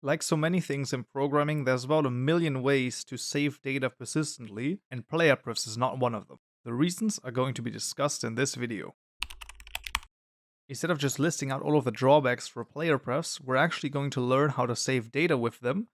Like so many things in programming, there's about a million ways to save data persistently, and PlayerPrefs is not one of them. The reasons are going to be discussed in this video. Instead of just listing out all of the drawbacks for PlayerPrefs, we're actually going to learn how to save data with them.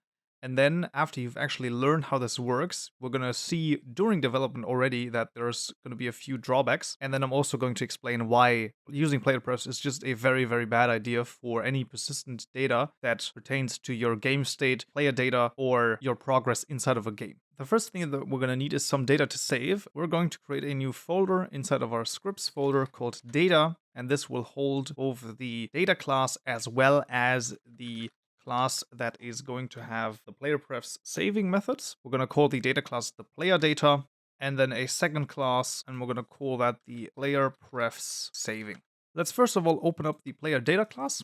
And then after you've actually learned how this works, we're going to see during development already that there's going to be a few drawbacks. And then I'm also going to explain why using PlayerPrefs is just a very, very bad idea for any persistent data that pertains to your game state, player data, or your progress inside of a game. The first thing that we're going to need is some data to save. We're going to create a new folder inside of our scripts folder called data, and this will hold both the data class as well as the class that is going to have the PlayerPrefs saving methods. We're going to call the data class the PlayerData, and then a second class, and we're going to call that the PlayerPrefs saving. Let's first of all open up the PlayerData class.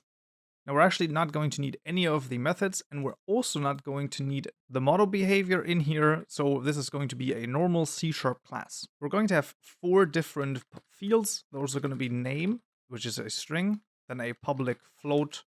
Now we're actually not going to need any of the methods, and we're also not going to need the model behavior in here, so this is going to be a normal C# class. We're going to have 4 different fields. Those are going to be name, which is a string, then a public float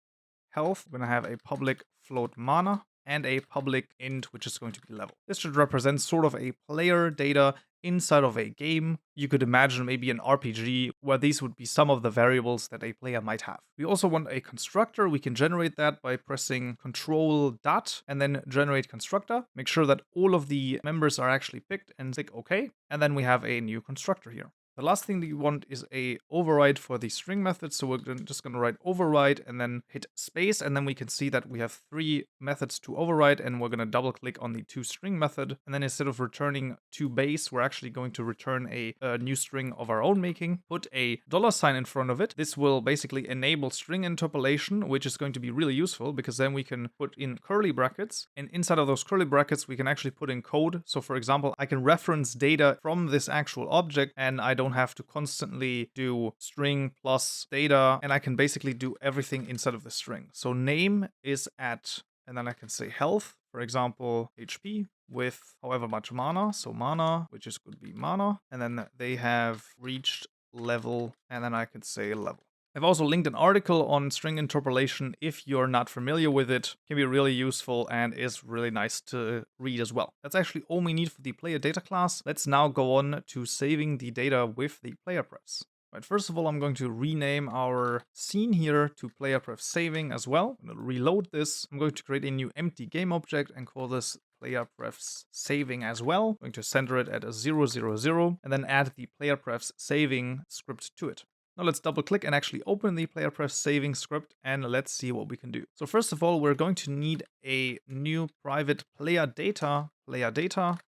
health, we're going to have a public float mana, and a public int, which is going to be level. This should represent sort of a player data inside of a game. You could imagine maybe an RPG where these would be some of the variables that a player might have. We also want a constructor. We can generate that by pressing Control dot and then generate constructor. Make sure that all of the members are actually picked and click OK. And then we have a new constructor here. The last thing that you want is a override for the string method, so we're just going to write override and then hit space, and then we can see that we have 3 methods to override, and we're going to double click on the toString method, and then instead of returning to base, we're actually going to return a new string of our own making, put a $sign in front of it. This will basically enable string interpolation, which is going to be really useful because then we can put in curly brackets, and inside of those curly brackets we can actually put in code. So for example, I can reference data from this actual object, and I don't have to constantly do string plus data, and I can basically do everything inside of the string. So name is at, and then I can say health, for example, HP with however much mana, so mana, which is could be mana, and then they have reached level, and then I could say level. I've also linked an article on string interpolation. If you're not familiar with it, can be really useful and is really nice to read as well. That's actually all we need for the player data class. Let's now go on to saving the data with the PlayerPrefs. Right, first of all, I'm going to rename our scene here to PlayerPrefs saving as well. I'm going to reload this. I'm going to create a new empty game object and call this PlayerPrefs saving as well. I'm going to center it at a 000 and then add the PlayerPrefs saving script to it. Now let's double click and actually open the PlayerPrefs saving script and let's see what we can do. So first of all, we're going to need a new private player data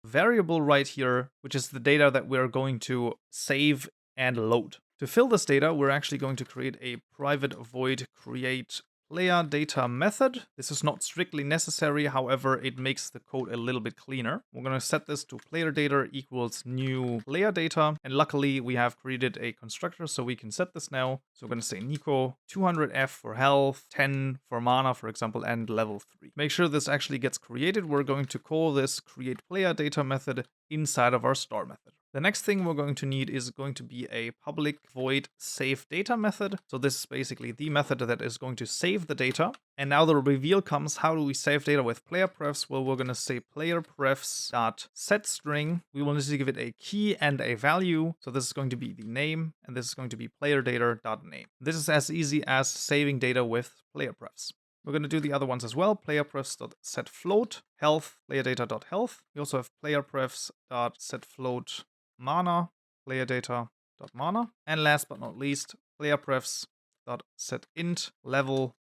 variable right here, which is the data that we're going to save and load. To fill this data, we're actually going to create a private void create player data method. This is not strictly necessary, however, it makes the code a little bit cleaner. We're going to set this to player data equals new player data, and luckily we have created a constructor, so we can set this now. So we're going to say Nico 200F for health, 10 for mana, for example, and level 3. Make sure this actually gets created. We're going to call this create player data method inside of our star method. The next thing we're going to need is going to be a public void save data method. So this is basically the method that is going to save the data. And now the reveal comes. How do we save data with PlayerPrefs? Well, we're going to say PlayerPrefs.setString. We will need to give it a key and a value. So this is going to be the name, and this is going to be playerdata.name. This is as easy as saving data with PlayerPrefs. We're going to do the other ones as well. PlayerPrefs.setFloat, health, playerdata.health. We also have PlayerPrefs.setFloat mana, playerdata.mana. And last but not least, PlayerPrefs.setInt level,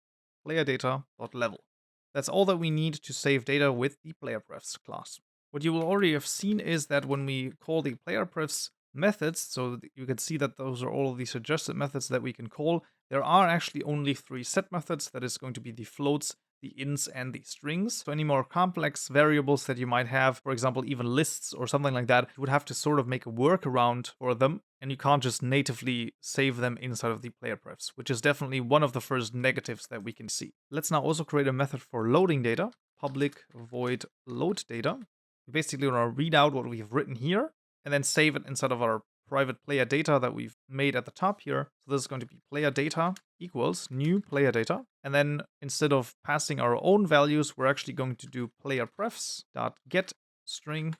playerdata.level. That's all that we need to save data with the PlayerPrefs class. What you will already have seen is that when we call the PlayerPrefs methods, so you can see that those are all of the suggested methods that we can call. There are actually only 3 set methods. That is going to be the floats, the ints, and the strings. So any more complex variables that you might have, for example, even lists or something like that, you would have to sort of make a workaround for them, and you can't just natively save them inside of the PlayerPrefs, which is definitely one of the first negatives that we can see. Let's now also create a method for loading data, public void load data. We basically want to read out what we have written here, and then save it inside of our private player data that we've made at the top here. So this is going to be player data equals new player data. And then instead of passing our own values, we're actually going to do PlayerPrefs dot get string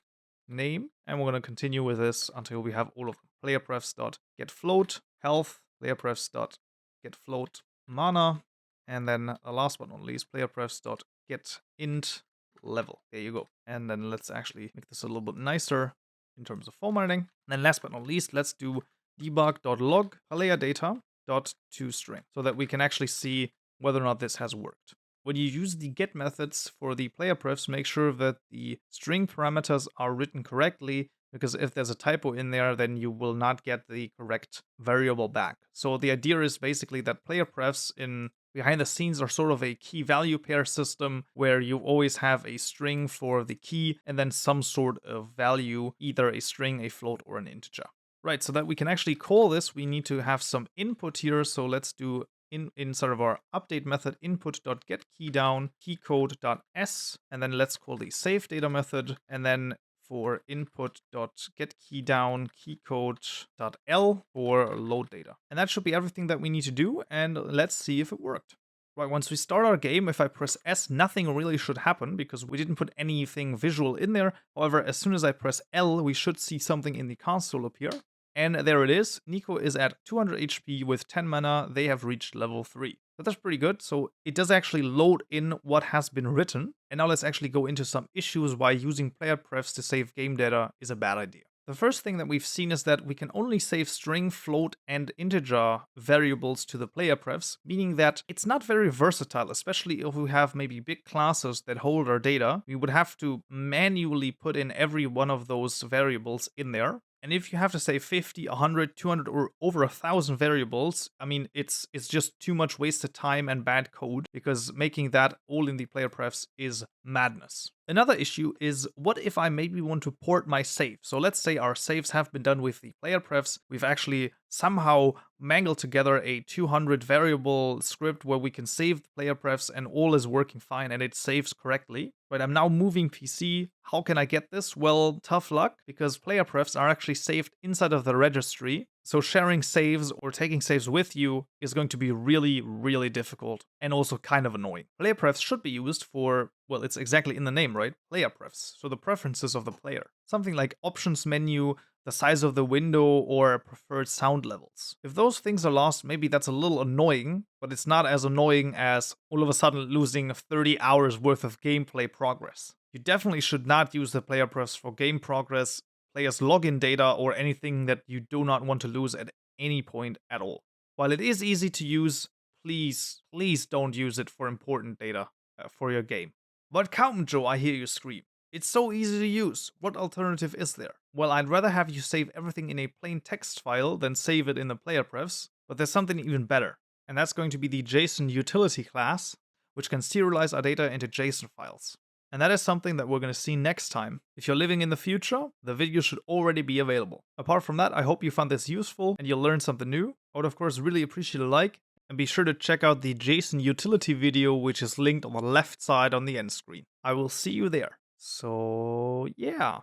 name. And we're going to continue with this until we have all of them. PlayerPrefs dot get float health, PlayerPrefs dot get float mana, and then last but not least, PlayerPrefs dot get int level. There you go. And then let's actually make this a little bit nicer in terms of formatting. And then last but not least, let's do debug.log player data dot toString so that we can actually see whether or not this has worked. When you use the get methods for the PlayerPrefs, make sure that the string parameters are written correctly, because if there's a typo in there, then you will not get the correct variable back. So the idea is basically that PlayerPrefs in behind the scenes are sort of a key value pair system where you always have a string for the key and then some sort of value, either a string, a float, or an integer. Right, so that we can actually call this, we need to have some input here. So let's do inside of our update method input.getKeyDown keycode.s, and then let's call the SaveData method, and then for input.getKeyDown keycode.l for LoadData. And that should be everything that we need to do, and let's see if it worked. Right, once we start our game, if I press S, nothing really should happen because we didn't put anything visual in there. However, as soon as I press L, we should see something in the console appear. And there it is. Nico is at 200 HP with 10 mana. They have reached level 3. So that's pretty good. So it does actually load in what has been written. And now let's actually go into some issues why using PlayerPrefs to save game data is a bad idea. The first thing that we've seen is that we can only save string, float, and integer variables to the PlayerPrefs, meaning that it's not very versatile, especially if we have maybe big classes that hold our data. We would have to manually put in every one of those variables in there. And if you have to say 50, 100, 200, or over 1,000 variables, I mean, it's just too much wasted time and bad code, because making that all in the PlayerPrefs is madness. Another issue is, what if I maybe want to port my save? So let's say our saves have been done with the PlayerPrefs. We've actually somehow mangled together a 200 variable script where we can save the PlayerPrefs and all is working fine and it saves correctly. But I'm now moving PC. How can I get this? Well, tough luck, because PlayerPrefs are actually saved inside of the registry. So sharing saves or taking saves with you is going to be really, really difficult and also kind of annoying. PlayerPrefs should be used for, well, it's exactly in the name, right? PlayerPrefs, so the preferences of the player. Something like options menu, the size of the window, or preferred sound levels. If those things are lost, maybe that's a little annoying, but it's not as annoying as all of a sudden losing 30 hours worth of gameplay progress. You definitely should not use the PlayerPrefs for game progress, players' login data, or anything that you do not want to lose at any point at all. While it is easy to use, please don't use it for important data for your game. But Kaupenjoe, I hear you scream. It's so easy to use. What alternative is there? Well, I'd rather have you save everything in a plain text file than save it in the PlayerPrefs, but there's something even better. And that's going to be the JSON utility class, which can serialize our data into JSON files. And that is something that we're going to see next time. If you're living in the future, the video should already be available. Apart from that, I hope you found this useful and you'll learn something new. I would of course really appreciate a like, and be sure to check out the JSON utility video, which is linked on the left side on the end screen. I will see you there. So yeah.